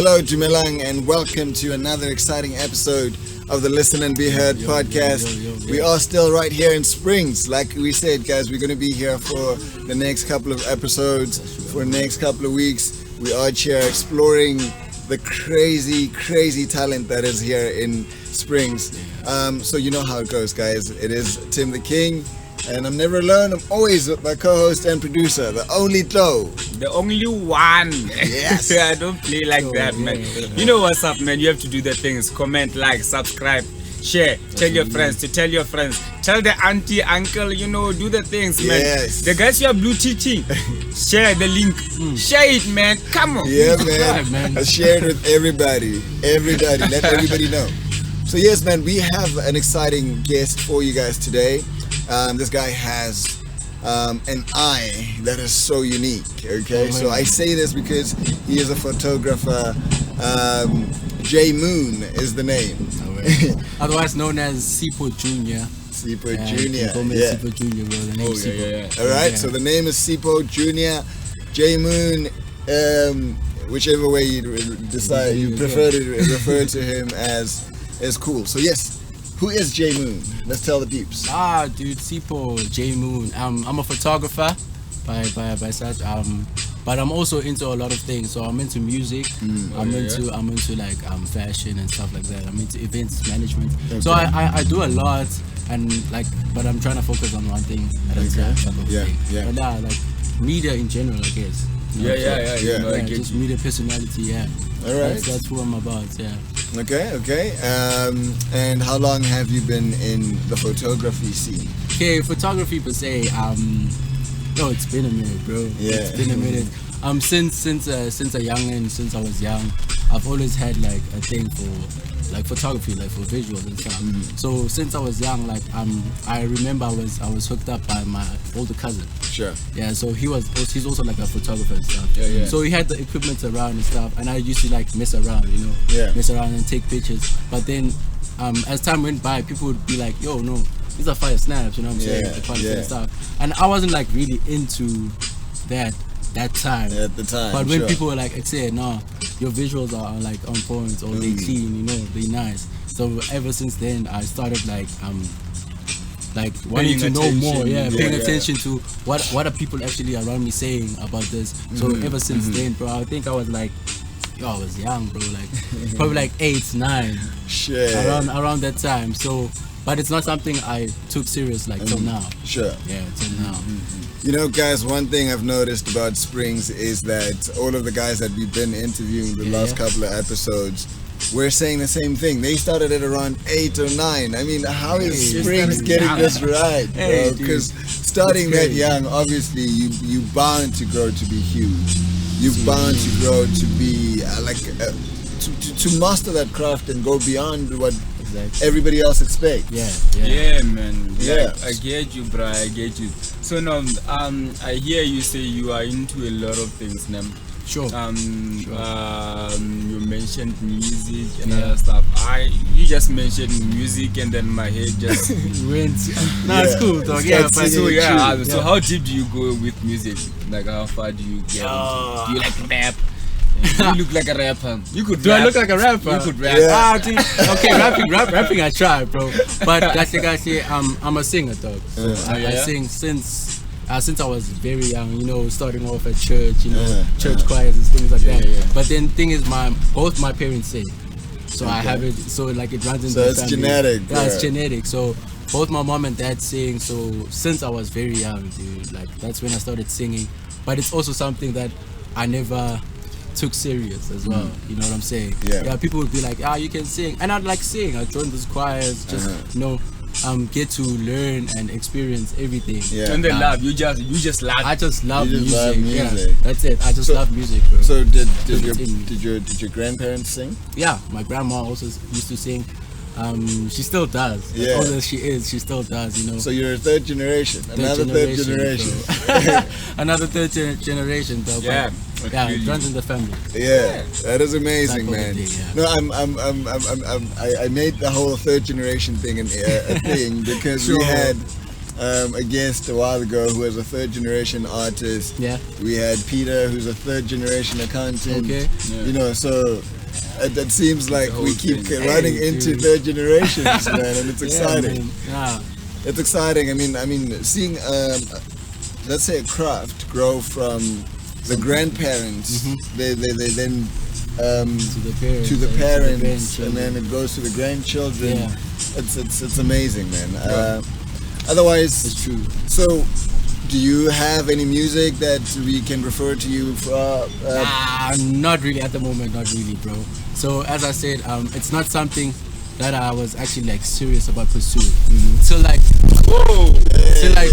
Hello, Jumelang, and welcome to another exciting episode of the Listen and Be Heard podcast. We are still right here in Springs. Like we said, guys, we're going to be here for the next couple of episodes, for the next couple of weeks. We are here exploring the crazy talent that is here in Springs. So you know how it goes, guys. It is Tim the King. And I'm never alone. I'm always with my co-host and producer, the only Tlo. The only one. Yes. I don't play like that, man. You know what's up, man? You have to do the things. Comment, like, subscribe, share. Tell your friends to tell your friends. Tell the auntie, uncle, do the things, man. Yes. The guys who are blue teaching, share the link. Share it, man. Come on. Yeah, man. I share it with everybody. Let everybody know. So yes, man, we have an exciting guest for you guys today. This guy has an eye that is so unique, okay? So I say this because he is a photographer. J Moon is the name. Otherwise known as Sipho Junior. Sipho Junior. Sipho Junior, bro. The name Sipho. Alright, so the name is Sipho Junior. J Moon, whichever way you decide, you prefer to refer to him as cool. So yes. Who is J Moon? Let's tell the peeps. Dude, Sipho, J Moon. I'm a photographer by such. But I'm also into a lot of things. So I'm into music. I'm into like fashion and stuff like that. I'm into events management. Okay. So I do a lot but I'm trying to focus on one thing at a time. Yeah. But like media in general, I guess. Just media personality. Yeah. All right. That's who I'm about. Yeah. Okay. And how long have you been in the photography scene? Okay, photography per se. It's been a minute, bro. Yeah. It's been a minute. Since I was young, I've always had like a thing for like photography, like for visuals and stuff. So since I was young, I remember I was hooked up by my older cousin. Sure. Yeah. So he's also like a photographer and stuff. Yeah. So he had the equipment around and stuff, and I used to like mess around, mess around and take pictures. But then, as time went by, people would be like, "Yo, no, these are fire snaps," you know what I'm saying? The quality and stuff. And I wasn't like really into that time. At the time. But when people were like, say, no, your visuals are like on point or they clean, they nice. So ever since then, I started like wanting to know more. Paying attention to what are people actually around me saying about this. So ever since then, bro, I think I was like, I was young, bro, like probably like 8, 9, around that time. So. But it's not something I took serious till now. Sure. Yeah, till now. Guys, one thing I've noticed about Springs is that all of the guys that we've been interviewing the last couple of episodes, we're saying the same thing. They started at around 8 or 9. I mean, how is Springs getting this right, bro? Because starting that young, obviously, you bound to grow to be huge. You're bound to grow to be to master that craft and go beyond what everybody else expects. Yeah, man. Yeah. I get you, bro. I get you. So now, I hear you say you are into a lot of things now. Sure. You mentioned music and other stuff. You just mentioned music and then my head just went. It's cool, dog. So how deep do you go with music? Like how far do you get? Do you like rap? You look like a rapper. You could Do rap. I look like a rapper? You could rap. Okay, rapping I try, bro. But I'm a singer, dog. So I sing since I was very young, starting off at church, church choirs and things like that. Yeah. But then thing is both my parents sing. So I have it, so like it runs in the family. So it's genetic. Yeah, it's genetic. So both my mom and dad sing. So since I was very young, dude, like that's when I started singing. But it's also something that I never took serious as well. You know what I'm saying? Yeah. People would be like, you can sing, and I'd like sing. I joined these choirs, just get to learn and experience everything. Yeah. And then love. You just love. I just love music. Love music. Yeah, that's it. I just love music, bro. So did your grandparents sing? Yeah, my grandma also used to sing. She still does. Yeah. As old as she is, she still does, So you're a third generation. Another third generation. Another third generation, though. Yeah. Yeah, it runs in the family. Yeah, that is amazing, man. No, I made the whole third generation thing a thing because we had a guest a while ago who was a third generation artist. Yeah. We had Peter, who's a third generation accountant. Okay. You know, so it seems like we keep thing. running Hey, into dude. third generations, man, and it's exciting. Yeah. It's exciting. I mean, seeing let's say a craft grow from the grandparents, they then To the parents. parents, and grandchildren. then it goes to the grandchildren. Yeah. It's amazing, man. Otherwise, It's true. so do you have any music that we can refer to you for? Not really at the moment, not really, bro. So as I said, it's not something that I was actually like serious about pursuing. So like, Whoa! so like,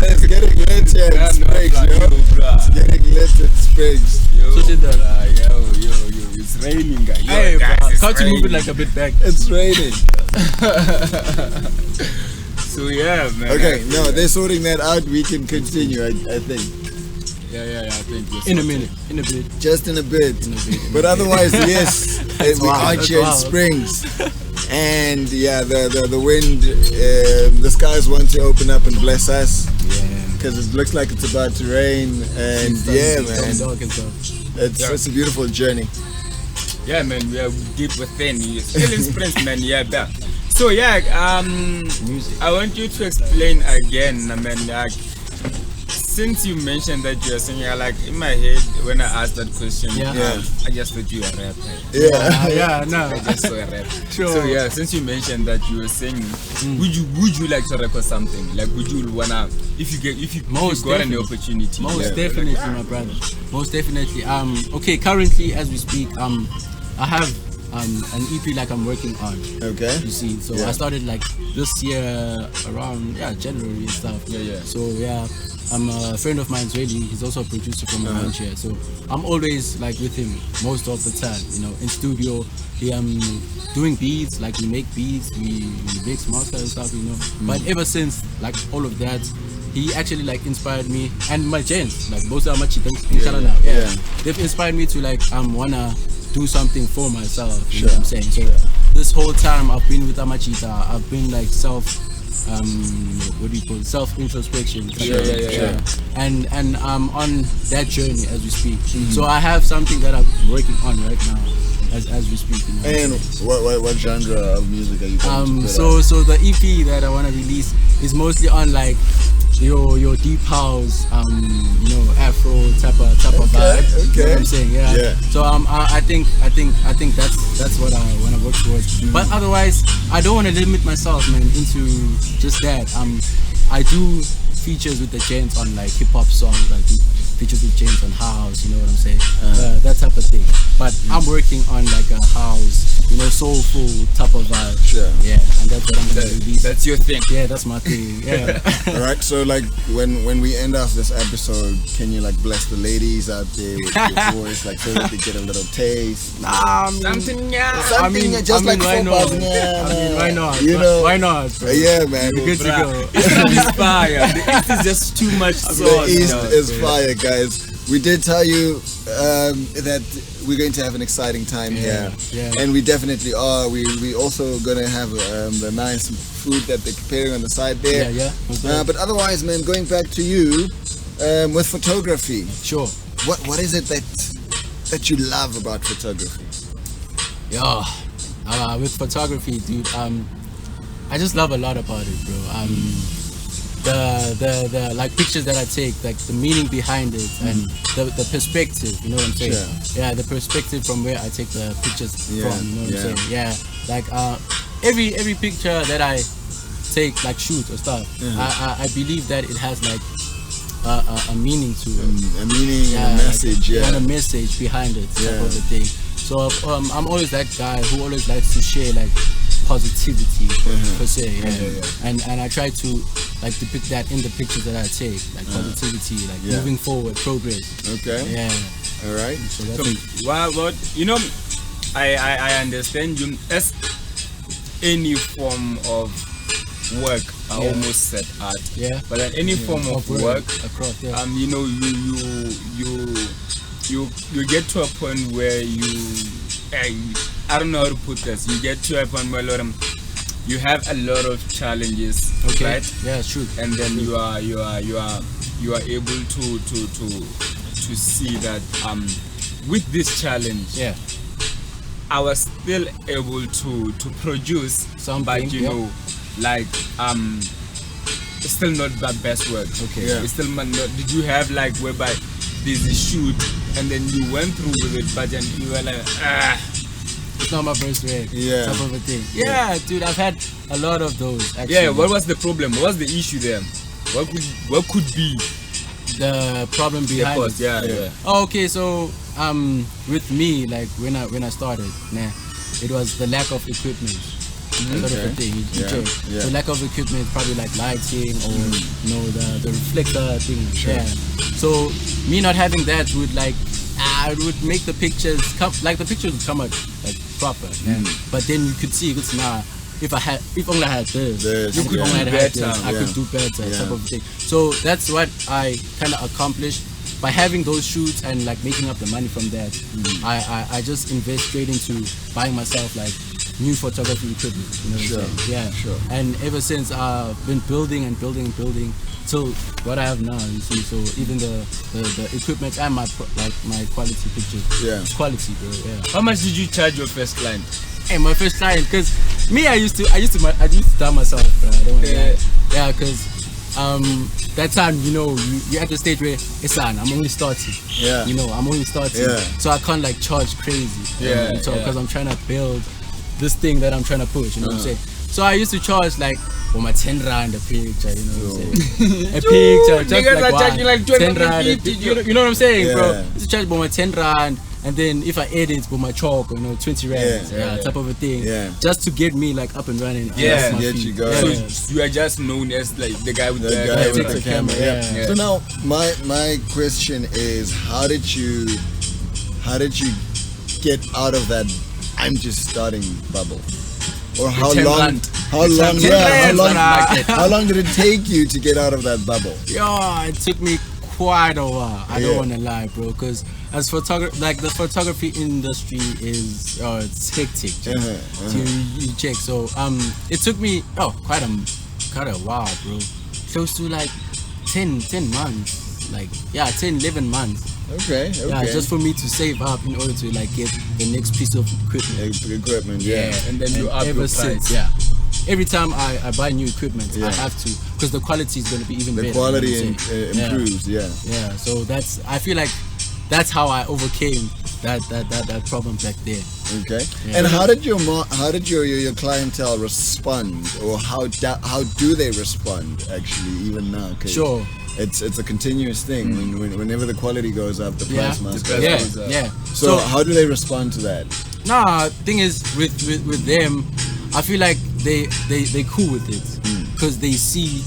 It's getting lit here in Springs, yo. It's getting lit in Springs. So did the- Yo, it's raining, guys. Yo, hey, guys, bro, it's can't you move it raining. like a bit back? It's raining. So yeah, man. Okay, no, they're sorting that out. We can continue, I think. Yeah, I think we're In a sorted. minute, in a bit. Just in a bit. In a bit. But otherwise, yes, we wild, are that's here in wild. Springs. And yeah, the wind, the skies want to open up and bless us. Yeah. Because it looks like it's about to rain. And yeah, man, Dog and stuff. it's a beautiful journey. Yeah, man, we are deep within. You're still in Springs, man. Yeah, back. So yeah, Music. I want you to explain again, I mean, like, since you mentioned that you're singing, like in my head when I asked that question, Yeah. Yeah. I just thought you were a rapper. Yeah. Yeah, no. I just saw a rap. Sure. So yeah, since you mentioned that you were singing, would you like to record something? Like, would you wanna, if you Most got an definitely. opportunity? Most yeah, definitely, like, my brother. Most definitely. Okay, currently as we speak, I have an EP like I'm working on. Okay. You see, so Yeah. I started like this year around January and stuff. Yeah. So yeah, I'm a friend of mine, really. He's also a producer from around here. So I'm always like with him most of the time. You know, in studio, he doing beats. Like we make beats, we mix master and stuff. You know. But ever since like all of that, he actually like inspired me and my gents. Like both are much now. Yeah. They've inspired me to like wanna do something for myself. You Sure. know what I'm saying? So this whole time I've been with Amachita, I've been like what do you call it? Self introspection. Yeah. And I'm on that journey as we speak. So I have something that I'm working on right now as we speak. You know? And what genre of music are you going to put So the EP that I wanna release is mostly on like your deep house, Afro type of vibe. You know okay. what I'm saying? Yeah. So I think that's what I want to work towards. But otherwise, I don't want to limit myself, man, into just that. I do features with the gents on like hip hop songs. I do features with gents on house. You know what I'm saying? That type of thing. But I'm working on like a house, soulful type of vibe. Sure. Yeah, and that's what I'm gonna release. That's your thing. Yeah, that's my thing. Yeah. All right. So like when we end off this episode, can you like bless the ladies out there with your voice, like so that they get a little taste? Something, yeah. Something just like why 4 not? bars. Yeah, Why not? You know. Why not? Bro? Yeah, man. We're good to Bruh, go. It's not inspired. The East is just too much The sauce. East you know. is fire, guys. We did tell you that we're going to have an exciting time here, yeah. and we definitely are. We also gonna have the nice food that they're preparing on the side there. Yeah. But otherwise, man, going back to you with photography, Sure. what is it that you love about photography? Yeah. With photography, dude, I just love a lot about it, bro. The like pictures that I take, like the meaning behind it and the perspective, you know what I'm saying? Sure. Yeah, the perspective from where I take the pictures Yeah, from, you know what yeah. I'm saying? Yeah. Like every picture that I take, like shoot or stuff, I believe that it has like a meaning to it. A meaning and a message, like, yeah. and a message behind it, type Yeah. of a thing. So I'm always that guy who always likes to share like positivity per se, and I try to like depict that in the pictures that I take, like positivity, like Yeah. moving forward, progress. Okay. Yeah. All right. So that's it. What I understand you as any form of work. I Yeah. almost said art. Yeah. But at any form of work, across. Yeah. you get to a point where I don't know how to put this. You get to a point where you have a lot of challenges, Okay. right? Yeah, it's true. And then you are able to see that with this challenge, Yeah. I was still able to produce Something, but you yeah. know, like it's still not the best work. Okay. Yeah. It's still not. Did you have like whereby there's a shoot and then you went through with it, but then you were like, It's not my first reg. Yeah. Type of a thing. Yeah, dude, I've had a lot of those actually. yeah. What was the problem? What was the issue there? What could be the problem the behind cause? it? Yeah, Yeah. yeah. Oh, okay, so with me, like when I started, it was the lack of equipment. Sort of a Okay. thing. Yeah, Okay. yeah. So lack of equipment, probably like lighting or the reflector thing. Sure. Yeah. So me not having that would like it would make the pictures come like the pictures would come out like proper. But then you could see it's if only I had this, This, if yeah. only I had Better. this, I Yeah. could do better, Yeah. type of thing. So that's what I kind of accomplished by having those shoots and like making up the money from that. I just invest straight into buying myself like new photography equipment. You know what I'm saying? Yeah. Sure. And ever since I've been building and building and building till what I have now. You see, so even the equipment and my quality pictures. Yeah. It's quality, bro. Yeah. How much did you charge your first client? Hey, my first client, cause me, I used to tell myself, bro, I don't want to lie. Yeah, cause that time, you know, you're at the stage where I'm only starting. Yeah. You know, I'm only starting. Yeah. So I can't like charge crazy. Yeah, So yeah. because I'm trying to build this thing that I'm trying to push. You know what I'm saying? So I used to charge like my 10 rand a picture. You know what I'm saying? A picture, just niggas like are charging like 10 rand. 250, You know what I'm saying, bro? Yeah. I used to charge my 10 rand. And then if I edit for my chalk, 20 rand, Yeah. type of a thing, Yeah. just to get me like up and running. Yeah. off my Get feet. you going. Yeah. So you are just known as like the guy with The the guy Yeah, with take the the camera. camera, Yeah. yeah. So now my question is, how did you get out of that I'm just starting bubble? Or how 10 long? rand. How long? 10 Yeah. How rand, long? How long did it take you to get out of that bubble? Yeah, it took me quite a while. I Yeah. don't want to lie, bro, because as the photography industry is it's hectic. So you check. So it took me quite a while, bro. Close to like 10 months, like 10-11 months. Okay. Yeah, just for me to save up in order to like get the next piece of equipment. Equipment. Yeah. and then you up Ever your since, price. yeah. Every time I buy new equipment, Yeah. I have to, because the quality is going to be even The better. quality you know what I'm saying? Yeah. improves. Yeah. Yeah, so I feel like that's how I overcame that problem back there. Okay. Yeah. And how did your clientele respond, or how do they respond actually even now? 'Cause Sure. It's a continuous thing. Whenever the quality goes up, the price must go price up. goes up. Yeah. So how do they respond to that? Nah, thing is with them, I feel like they cool with it because they see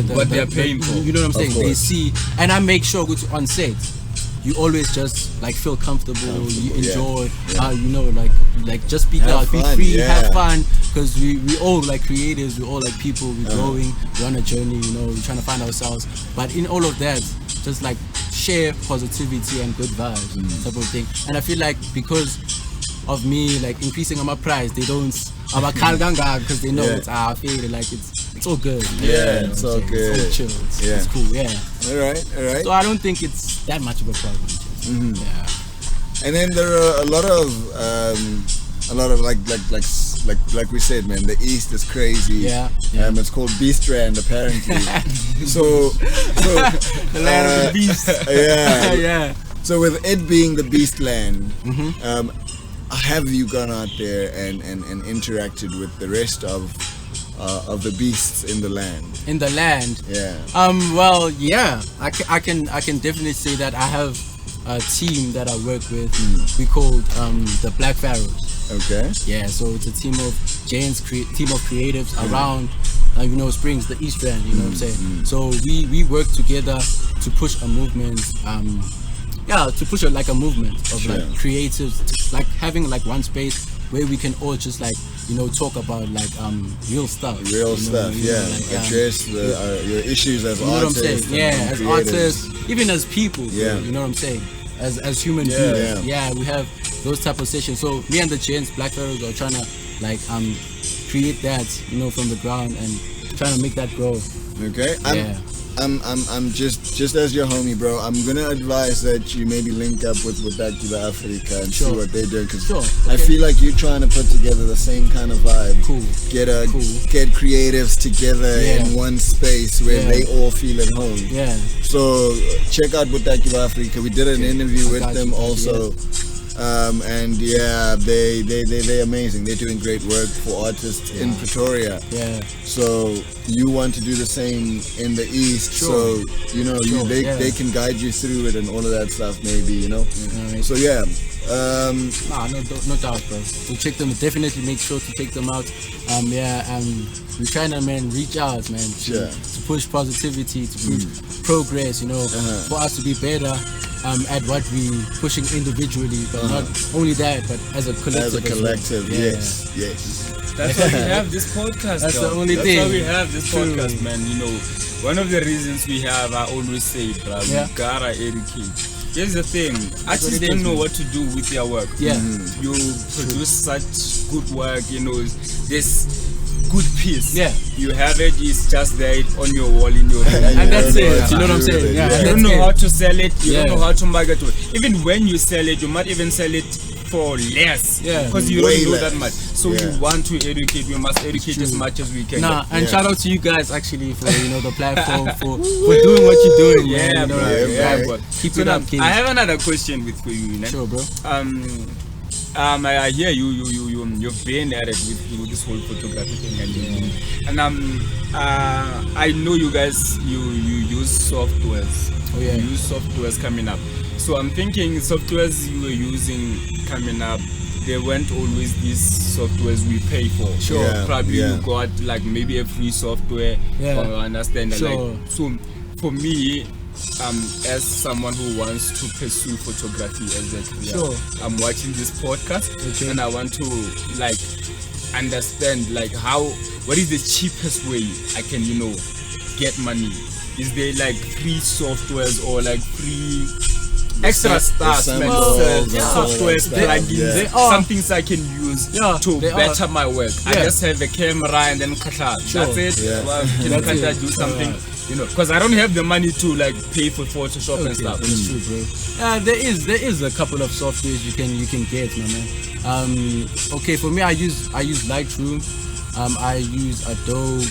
What they're paying for. You know what I'm saying? They course. see, and I make sure on set, you always just like feel comfortable. You yeah. enjoy, Yeah. like just be Have be fun, free, yeah. have fun, because we all like creatives, we all like people, we're growing, we're on a journey, we're trying to find ourselves. But in all of that, just like share positivity and good vibes, type of thing. And I feel like because of me like increasing on my price, they don't because they know Yeah. it's I feel like it's all good. Yeah, it's all It's good. all chill. Yeah. It's cool. Yeah. All right. So I don't think it's that much of a problem. Yeah. And then there are a lot of like we said, man. The East is crazy. Yeah. It's called Beastland apparently. so The land of the beast. yeah. Yeah. So with it being the Beastland, have you gone out there and interacted with the rest of the beasts in the land? In the land. Yeah. Well, yeah. I can definitely say that I have a team that I work with. We called the Black Pharaohs. Okay. Yeah, so it's a team of giants, team of creatives around, Springs, the East End. You know what I'm saying? So we work together to push a movement. To push a movement of Sure. like creatives, like having like one space where we can all just like talk about like real stuff. Real stuff. Yeah. Address your issues as You know what I'm saying? artists. Yeah, and as creators. artists, even as people. Yeah. You know what I'm saying? As human Yeah. beings. Yeah. Yeah, we have those type of sessions. So me and the Gents, Black Pharaohs, are trying to like create that, you know, from the ground and trying to make that grow. Okay. Yeah. I'm just as your homie, bro. I'm gonna advise that you maybe link up with Dakiba Africa and see Sure. what they're doing, because Sure, I okay. feel like you're trying to put together the same kind of vibe. Cool. Get creatives together Yeah. in one space where Yeah. they all feel at home. Yeah. So check out Dakiba Africa. We did an interview I with got them you. also. And yeah, they're amazing. They're doing great work for artists in Pretoria. Yeah. So you want to do the same in the East, Sure. so you know Sure, they yeah. can guide you through it and all of that stuff, maybe, you know. Alright. So yeah, Nah, no doubt, bro. So check them. Definitely make sure to check them out. We're trying to, man, reach out, man, Sure. to push positivity, to push progress. You know, for us to be better at what we pushing individually, but not only that, but as a collective. as a as well. collective, Yeah. yes. That's why we have this podcast. That's dog. the only That's thing. why we have this True. podcast, man. You know, one of the reasons we have, I always say, bro, Yeah. we gotta educate. Here's the thing, artists what it don't is, know man. what to do with their work. Yeah. You produce such good work, you know, this good piece. Yeah. You have it, it's just there on your wall in your room. And that's don't know it. what You know to what I'm do with saying? it, Yeah. yeah. You and don't that's know it. how to sell it, you Yeah. don't know how to market it. Even when you sell it, you might even sell it for less. Yeah. Because you Way don't know less. that much. So Yeah. we want to educate, we must educate as much as we can. Nah, and Yeah. shout out to you guys actually for, you know, the platform for doing what you're doing. Yeah, man, you know, bro. Yeah, Yeah, bro. bro. Keep So it now, up, King. I have another question for you, man. Sure, bro. I hear you've been at it with this whole photography thing, and I know you guys you use softwares. Oh, yeah. You use softwares coming up. So I'm thinking softwares you were using coming up, they weren't always these softwares we pay for. Sure. Yeah, Probably yeah. you got like maybe a free software. Yeah. Or understand that, Sure. like, so for me, as someone who wants to pursue photography as a career, Sure. I'm watching this podcast Okay. and I want to like understand like what is the cheapest way I can, you know, get money. Is there like free softwares or like free extra stuff, man? samples and all that Softwares, stuff, plugins, yeah. They are. some things I can use Yeah, to they are. better my work. I Yeah. just have a camera and then kata. Sure. That's it. Yeah. Well, can That's Kata it. do something? You know, because I don't have the money to like pay for Photoshop and Okay, stuff. that's true, bro. There is a couple of softwares you can get, my man. Okay, for me, I use Lightroom. I use Adobe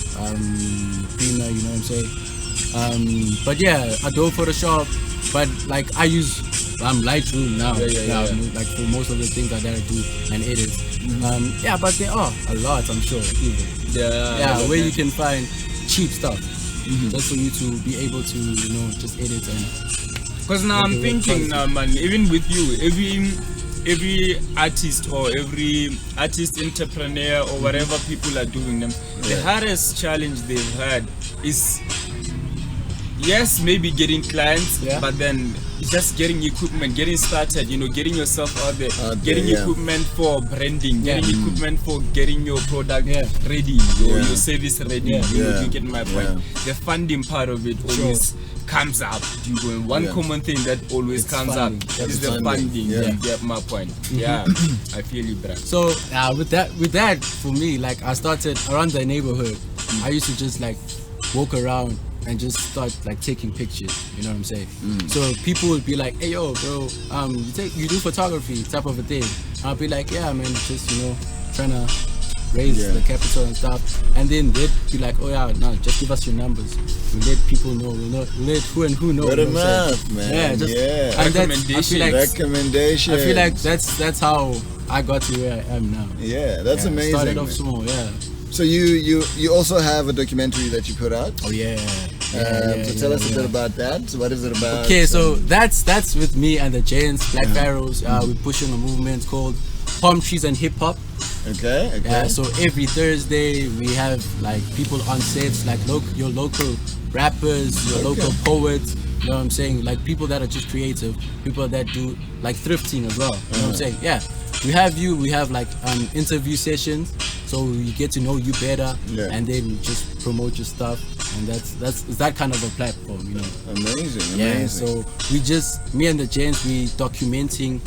Premiere. You know what I'm saying? But yeah, Adobe Photoshop. But like I use Lightroom now. Yeah. Like for most of the things that I do and edit. Yeah, but there are a lot, I'm sure. Even. Yeah, where you can find cheap stuff. Just for you to be able to, you know, just edit and. Because now I'm Okay, thinking, quality. man, even with you, every artist or every artist entrepreneur or whatever people are doing them, the hardest challenge they've had is, yes, maybe getting clients, Yeah. but then just getting equipment, getting started, you know, getting yourself out there, getting yeah. equipment for branding, Yeah. getting equipment for getting your product Yeah. ready, your Yeah. service ready. Yeah. You know, Yeah. you get my point. Yeah. The funding part of it always comes up. You know, one Yeah. common thing that always It's comes funding. up That's is the funding. funding. Yeah. You get my point. Yeah, I feel you, bro. So with that for me, like I started around the neighborhood. I used to just like walk around and just start like taking pictures. You know what I'm saying? So people would be like, "Hey yo, bro, you do photography type of a thing." I'll be like, "Yeah, man, just you know, trying to raise Yeah. the capital and stuff." And then they'd be like, "Oh yeah, no, just give us your numbers. We let people know. We'll let who and who know." Good you know what I'm enough, saying? man. Yeah, just Yeah. and that's, I feel like Recommendation. I feel like that's how I got to where I am now. Yeah, that's Yeah, amazing. Started off man. small, yeah. So you also have a documentary that you put out. Oh yeah. So tell us a bit about that. What is it about? Okay, so that's with me and the Giants, Black Pharaohs. We're pushing a movement called Palm Trees and Hip Hop. Okay. Yeah, so every Thursday we have like people on sets, like your local rappers, your local poets. You know what I'm saying? Like people that are just creative, people that do like thrifting as well. You know what I'm saying? Yeah. We have like interview sessions, so we get to know you better, Yeah. and then we just promote your stuff, and that's that kind of a platform, you know. Amazing. Yeah, so me and the gents, we documenting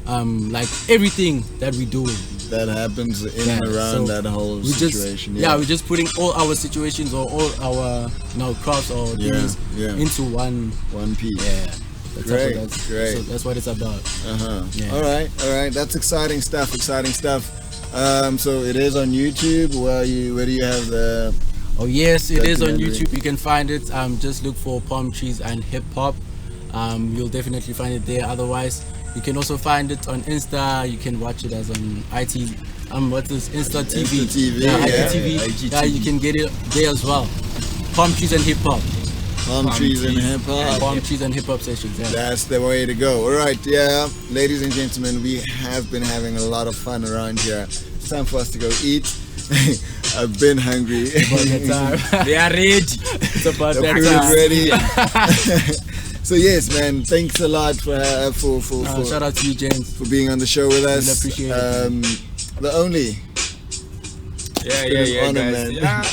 like everything that we're doing. That happens in and around that whole situation. We're just putting all our situations or all our crafts or things into one piece. Yeah. Great. So that's what it's about. Yeah. All right. That's exciting stuff. So it is on YouTube. Where do you have the? Oh yes, it is on YouTube. You can find it. Just look for Palm Trees and Hip Hop. You'll definitely find it there. Otherwise, you can also find it on Insta. You can watch it as on IT. What's this? Insta TV. IGTV. Yeah, you can get it there as well. Palm Trees and Hip Hop. Palm Trees and Hip Hop. Palm Trees and Hip Hop sessions. Yeah. That's the way to go. All right, ladies and gentlemen, we have been having a lot of fun around here. It's time for us to go eat. I've been hungry. They are ready. It's about The that food time. is ready. So yes, man, thanks a lot for Shout out to you, James. for being on the show with us. Really appreciate it. The only Yeah, honor, guys. man. Yeah.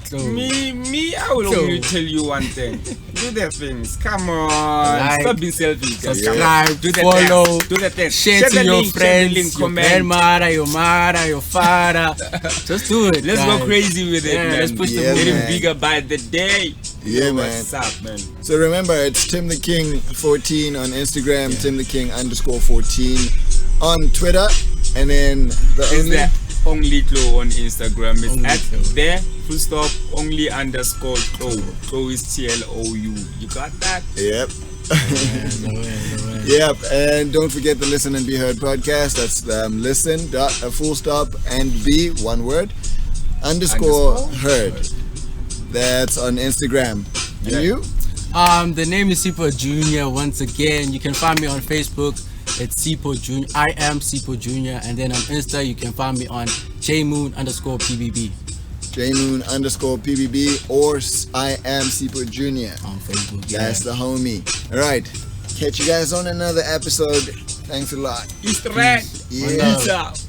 So, Me, I will only tell you one thing. Do the things. Come on. Like, Stop being selfish. Guys. subscribe, Do the follow, things. Do the things. share to the your link, friends, link, your comment. grandmother, your mother, your father. Just do it. Let's guys. go crazy with it, Yeah, man. let's push the Getting man. bigger by the day. Yeah, man. What's up, man? So remember, it's Tim the King 14 on Instagram, Tim the King _14 on Twitter, and then the It's only. the only Clo on Instagram. It's Only at Clo. there full stop only _ Clo. Clo is TLOU. You got that? Yep. No way. Yep, and don't forget the Listen and Be Heard podcast. That's listen dot full stop and be one word _ heard. That's on Instagram. And Yeah. you? The name is Sipho Junior. Once again, you can find me on Facebook. It's Sipho Junior. I am Sipho Junior. And then on Insta, you can find me on jmoon _PBB jmoon _PBB or I am Sipho Junior. on Facebook. That's the homie. All right, catch you guys on another episode. Thanks a lot. Easter egg. Yeah. Peace out.